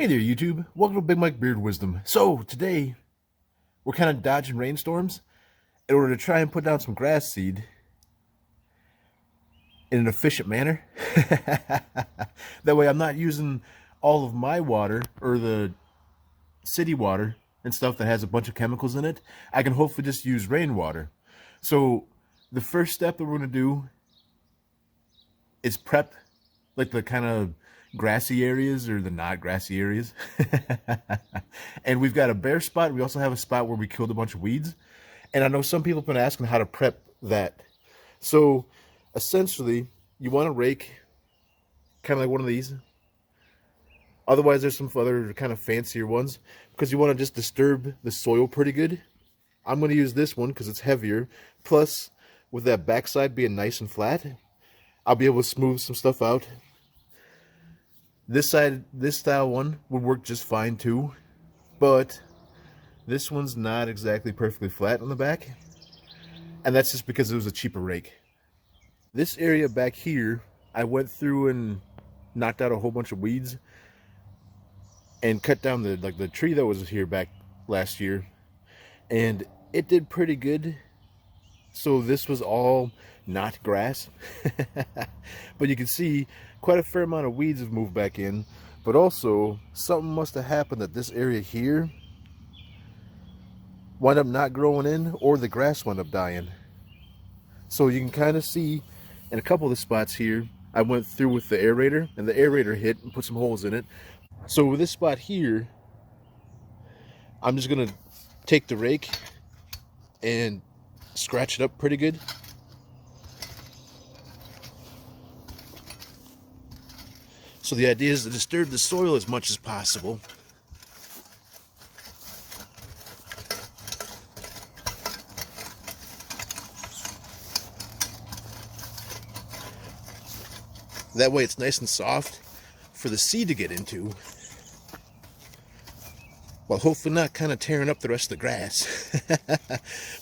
Hey there, YouTube. Welcome to Big Mike Beard Wisdom. So, today, we're kind of dodging rainstorms in order to try and put down some grass seed in an efficient manner. That way I'm not using all of my water, or the city water and stuff that has a bunch of chemicals in it. I can hopefully just use rainwater. So, the first step that we're going to do is prep, like the kind of grassy areas or the not grassy areas. And we've got a bare spot. We also have a spot where we killed a bunch of weeds. And I know some people have been asking how to prep that. So essentially, you want to rake, kind of like one of these. Otherwise, there's some other kind of fancier ones, because you want to just disturb the soil pretty good. I'm going to use this one because it's heavier. Plus, with that backside being nice and flat, I'll be able to smooth some stuff out. This side, this style one would work just fine too, but this one's not exactly perfectly flat on the back, and that's just because it was a cheaper rake. This area back here, I went through and knocked out a whole bunch of weeds and cut down the tree that was here back last year, and it did pretty good. So this was all not grass. But you can see quite a fair amount of weeds have moved back in, but also something must have happened that this area here wound up not growing in, or the grass wound up dying. So you can kind of see in a couple of the spots here, I went through with the aerator, and the aerator hit and put some holes in it. So with this spot here, I'm just gonna take the rake and scratch it up pretty good. So the idea is to disturb the soil as much as possible. That way it's nice and soft for the seed to get into, while hopefully not kind of tearing up the rest of the grass.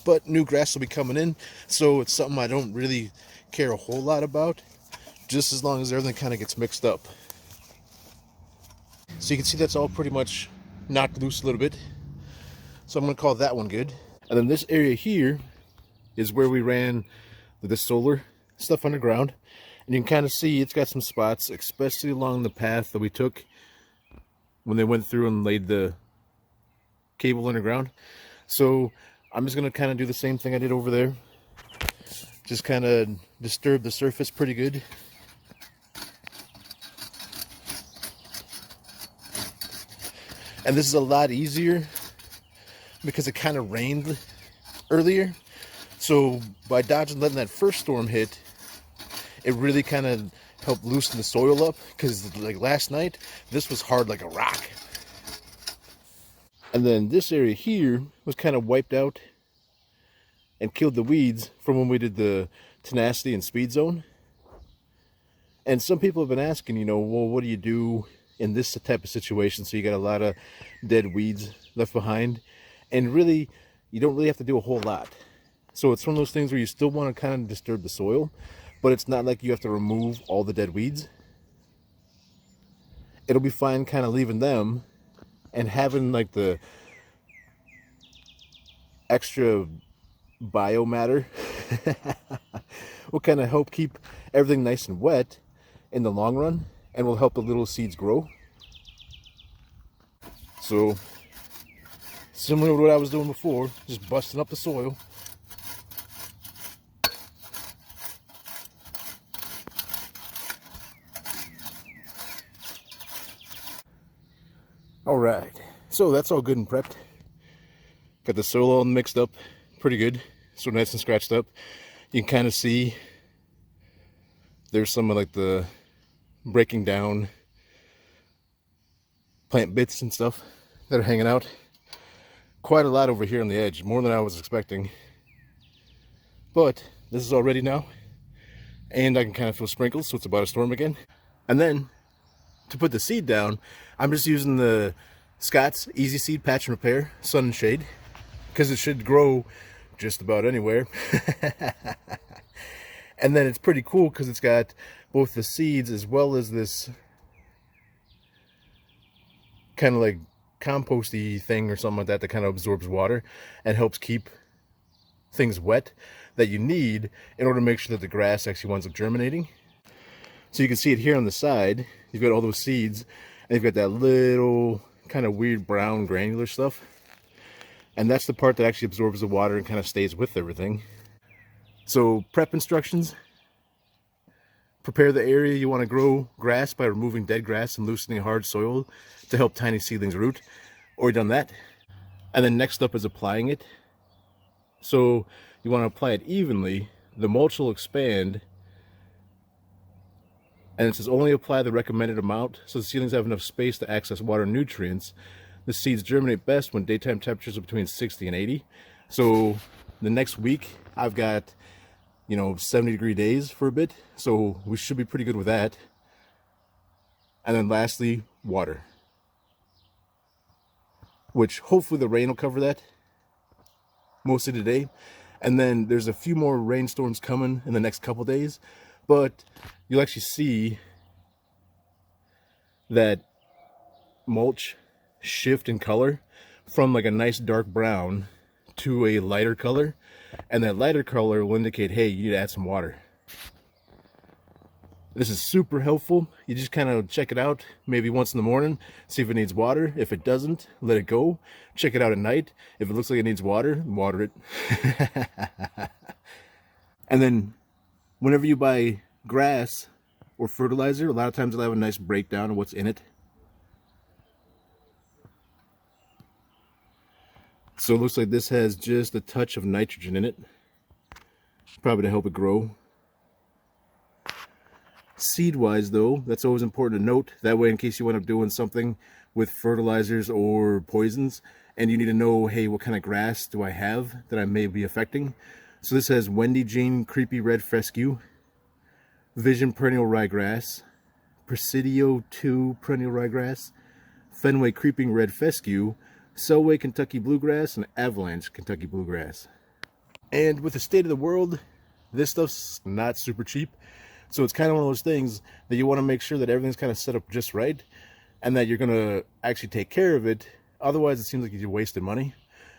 But new grass will be coming in, so it's something I don't really care a whole lot about, just as long as everything kind of gets mixed up. So you can see that's all pretty much knocked loose a little bit. So I'm going to call that one good. And then this area here is where we ran the solar stuff underground. And you can kind of see it's got some spots, especially along the path that we took when they went through and laid the cable underground. So I'm just going to kind of do the same thing I did over there. Just kind of disturb the surface pretty good. And this is a lot easier because it kind of rained earlier. So by dodging letting that first storm hit, it really kind of helped loosen the soil up, because like last night, this was hard like a rock. And then this area here was kind of wiped out and killed the weeds from when we did the tenacity and speed zone. And some people have been asking, you know, well, what do you do in this type of situation? So you got a lot of dead weeds left behind, and really you don't really have to do a whole lot. So it's one of those things where you still want to kind of disturb the soil, but it's not like you have to remove all the dead weeds. It'll be fine kind of leaving them, and having like the extra biomatter will kind of help keep everything nice and wet in the long run, and will help the little seeds grow. So similar to what I was doing before, just busting up the soil. Alright, so that's all good and prepped. Got the soil all mixed up pretty good, so nice and scratched up. You can kind of see there's some of like the breaking down plant bits and stuff that are hanging out. Quite a lot over here on the edge, more than I was expecting. But this is all ready now, and I can kind of feel sprinkles, so it's about a storm again. And then to put the seed down, I'm just using the Scott's EZSeed Patch and Repair Sun and Shade, because it should grow just about anywhere. And then it's pretty cool because it's got both the seeds as well as this kind of like composty thing or something like that kind of absorbs water and helps keep things wet that you need in order to make sure that the grass actually winds up germinating. So you can see it here on the side. You've got all those seeds, and you've got that little kind of weird brown granular stuff. And that's the part that actually absorbs the water and kind of stays with everything. So prep instructions. Prepare the area you want to grow grass by removing dead grass and loosening hard soil to help tiny seedlings root. Already done that. And then next up is applying it. So you want to apply it evenly. The mulch will expand. And it says only apply the recommended amount so the seedlings have enough space to access water and nutrients. The seeds germinate best when daytime temperatures are between 60 and 80. So the next week I've got, 70-degree days for a bit. So we should be pretty good with that. And then lastly, water. Which hopefully the rain will cover that mostly today. And then there's a few more rainstorms coming in the next couple days. But you'll actually see that mulch shift in color from like a nice dark brown to a lighter color, and that lighter color will indicate, hey, you need to add some water. This is super helpful. You just kind of check it out maybe once in the morning, see if it needs water. If it doesn't, let it go. Check it out at night. If it looks like it needs water, water it. And then whenever you buy grass or fertilizer, a lot of times they'll have a nice breakdown of what's in it. So it looks like this has just a touch of nitrogen in it, probably to help it grow. Seed-wise though, that's always important to note. That way, in case you end up doing something with fertilizers or poisons, and you need to know, hey, what kind of grass do I have that I may be affecting? So this has Wendy Jean Creepy Red Fescue, Vision Perennial Ryegrass, Presidio 2 Perennial Ryegrass, Fenway Creeping Red Fescue, Selway Kentucky Bluegrass, and Avalanche Kentucky Bluegrass. And with the state of the world, this stuff's not super cheap. So it's kind of one of those things that you want to make sure that everything's kind of set up just right and that you're going to actually take care of it. Otherwise, it seems like you're wasting money.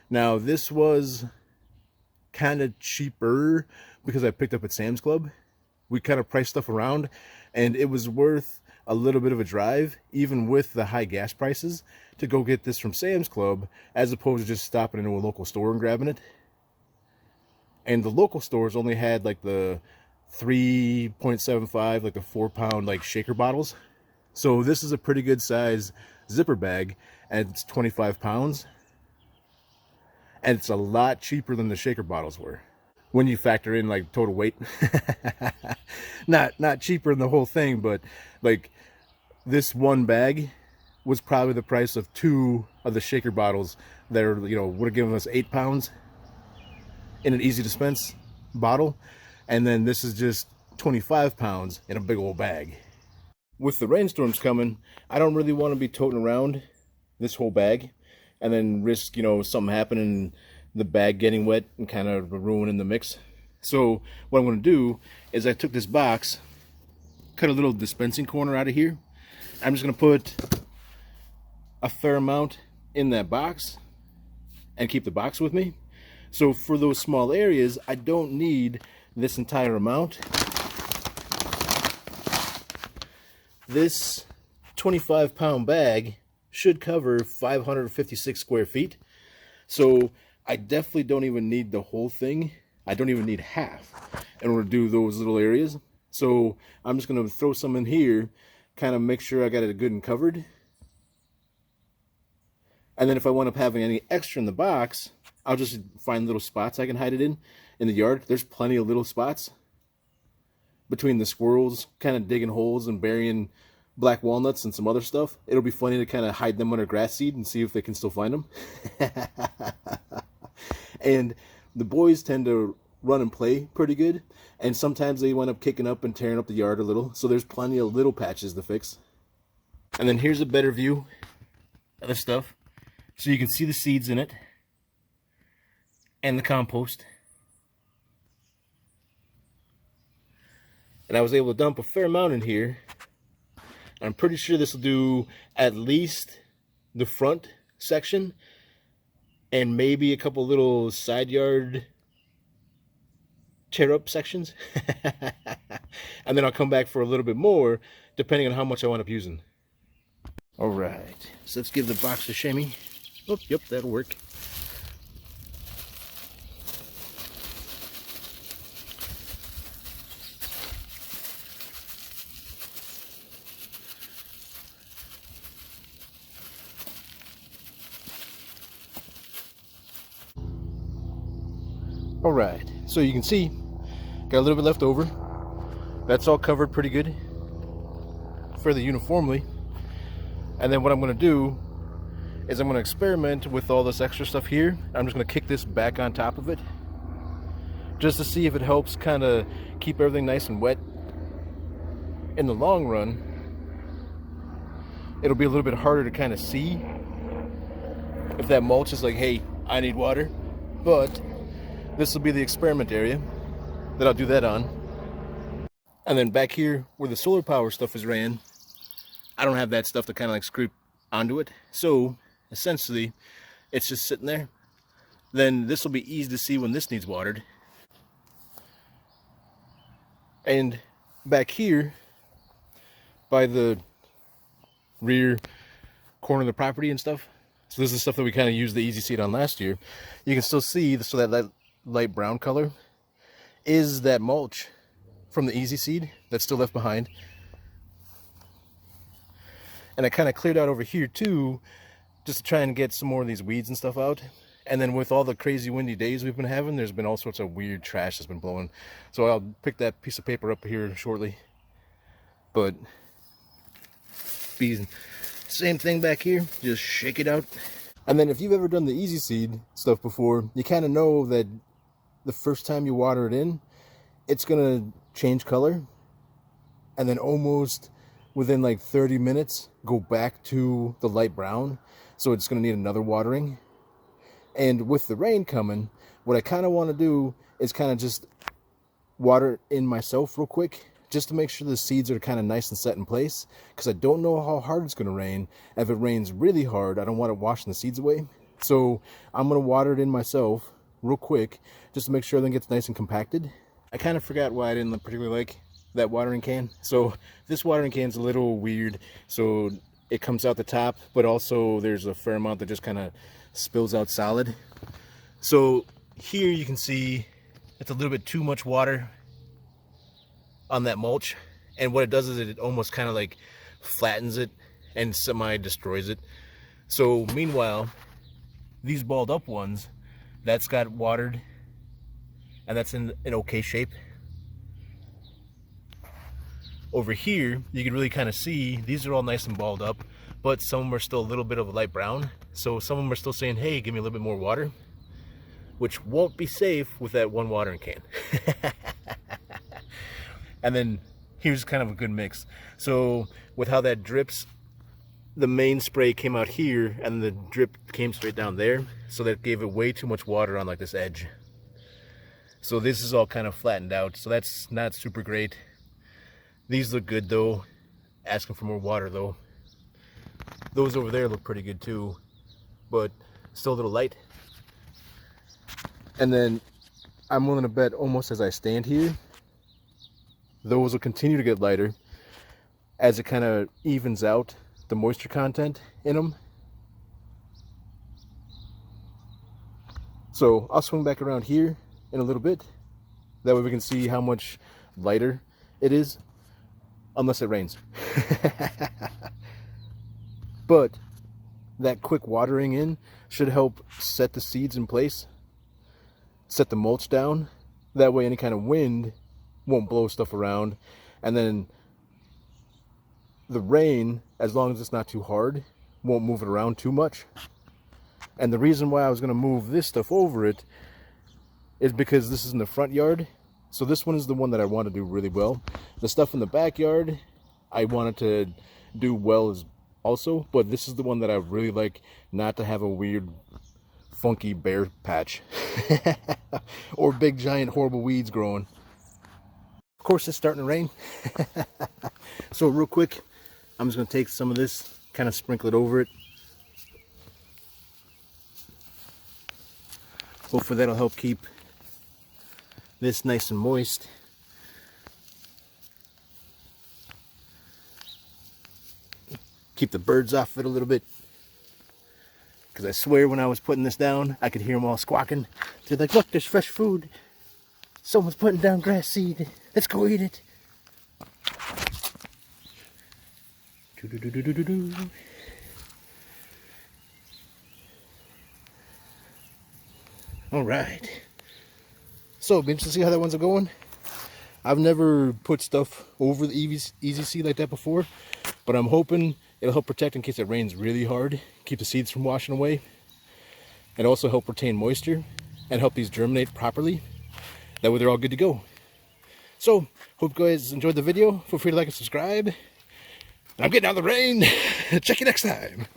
Now, this was kind of cheaper because I picked up at Sam's Club. We kind of priced stuff around, and it was worth a little bit of a drive, even with the high gas prices, to go get this from Sam's Club, as opposed to just stopping into a local store and grabbing it. And the local stores only had like the 3.75, like the 4-pound like shaker bottles. So this is a pretty good size zipper bag, and it's 25 pounds. And it's a lot cheaper than the shaker bottles were when you factor in like total weight. not cheaper than the whole thing, but like this one bag was probably the price of 2 of the shaker bottles that are, would have given us 8 pounds in an easy dispense bottle. And then this is just 25 pounds in a big old bag. With the rainstorms coming, I don't really want to be toting around this whole bag and then risk, something happening, the bag getting wet and kind of ruining the mix. So what I'm going to do is I took this box, cut a little dispensing corner out of here. I'm just going to put a fair amount in that box and keep the box with me. So for those small areas, I don't need this entire amount. This 25-pound bag should cover 556 square feet. So I definitely don't even need the whole thing. I don't even need half in order to do those little areas. So I'm just going to throw some in here, kind of make sure I got it good and covered. And then if I wind up having any extra in the box, I'll just find little spots I can hide it in the yard. There's plenty of little spots between the squirrels kind of digging holes and burying black walnuts and some other stuff. It'll be funny to kind of hide them under grass seed and see if they can still find them. And the boys tend to run and play pretty good, and sometimes they wind up kicking up and tearing up the yard a little, so there's plenty of little patches to fix. And then here's a better view of the stuff, so you can see the seeds in it and the compost. And I was able to dump a fair amount in here. I'm pretty sure this will do at least the front section and maybe a couple little side yard tear up sections. And then I'll come back for a little bit more depending on how much I wind up using. All right, so let's give the box a shimmy. Oh, yep, that'll work. All right, so you can see, got a little bit left over. That's all covered pretty good, fairly uniformly. And then what I'm gonna do is I'm gonna experiment with all this extra stuff here. I'm just gonna kick this back on top of it, just to see if it helps kind of keep everything nice and wet. In the long run, it'll be a little bit harder to kind of see if that mulch is like, hey, I need water. But this will be the experiment area that I'll do that on. And then back here where the solar power stuff is ran, I don't have that stuff to kind of like screw onto it. So essentially it's just sitting there. Then this will be easy to see when this needs watered. And back here by the rear corner of the property and stuff, so this is stuff that we kind of used the EZSeed on last year. You can still see, so that light brown color is that mulch from the EZSeed that's still left behind. And I kind of cleared out over here too, just to try and get some more of these weeds and stuff out. And then with all the crazy windy days we've been having, there's been all sorts of weird trash that's been blowing. So I'll pick that piece of paper up here shortly. But same thing back here, just shake it out. And then if you've ever done the EZSeed stuff before, you kind of know that the first time you water it in, it's gonna change color, and then almost within like 30 minutes go back to the light brown. So it's gonna need another watering. And with the rain coming, what I kind of want to do is kind of just water it in myself real quick, just to make sure the seeds are kind of nice and set in place, because I don't know how hard it's going to rain. If it rains really hard, I don't want it washing the seeds away. So I'm going to water it in myself real quick, just to make sure everything gets nice and compacted. I kind of forgot why I didn't particularly like that watering can. So this watering can is a little weird. So it comes out the top, but also there's a fair amount that just kind of spills out solid. So here you can see it's a little bit too much water on that mulch, and what it does is it almost kind of like flattens it and semi destroys it. So meanwhile, these balled up ones, that's got watered and that's in an okay shape. Over here you can really kind of see these are all nice and balled up, but some of them are still a little bit of a light brown. So some of them are still saying, hey, give me a little bit more water, which won't be safe with that one watering can. And then here's kind of a good mix. So with how that drips, the main spray came out here and the drip came straight down there. So that gave it way too much water on like this edge. So this is all kind of flattened out. So that's not super great. These look good though. Asking for more water though. Those over there look pretty good too, but still a little light. And then I'm willing to bet almost as I stand here, those will continue to get lighter as it kind of evens out the moisture content in them. So I'll swing back around here in a little bit. That way we can see how much lighter it is, unless it rains. But that quick watering in should help set the seeds in place, set the mulch down. That way any kind of wind won't blow stuff around, and then the rain, as long as it's not too hard, won't move it around too much. And the reason why I was going to move this stuff over it is because this is in the front yard. So this one is the one that I want to do really well. The stuff in the backyard I wanted to do well as also, but this is the one that I really like not to have a weird funky bare patch or big giant horrible weeds growing. Of course it's starting to rain. So real quick, I'm just going to take some of this, kind of sprinkle it over it. Hopefully that'll help keep this nice and moist. Keep the birds off it a little bit. Because I swear when I was putting this down, I could hear them all squawking. They're like, look, there's fresh food. Someone's putting down grass seed. Let's go eat it. All right. So, it'll be interesting to see how that one's going. I've never put stuff over the EZSeed like that before, but I'm hoping it'll help protect in case it rains really hard, keep the seeds from washing away, and also help retain moisture and help these germinate properly. That way they're all good to go. So, hope you guys enjoyed the video. Feel free to like and subscribe. And I'm getting out of the rain. Check you next time.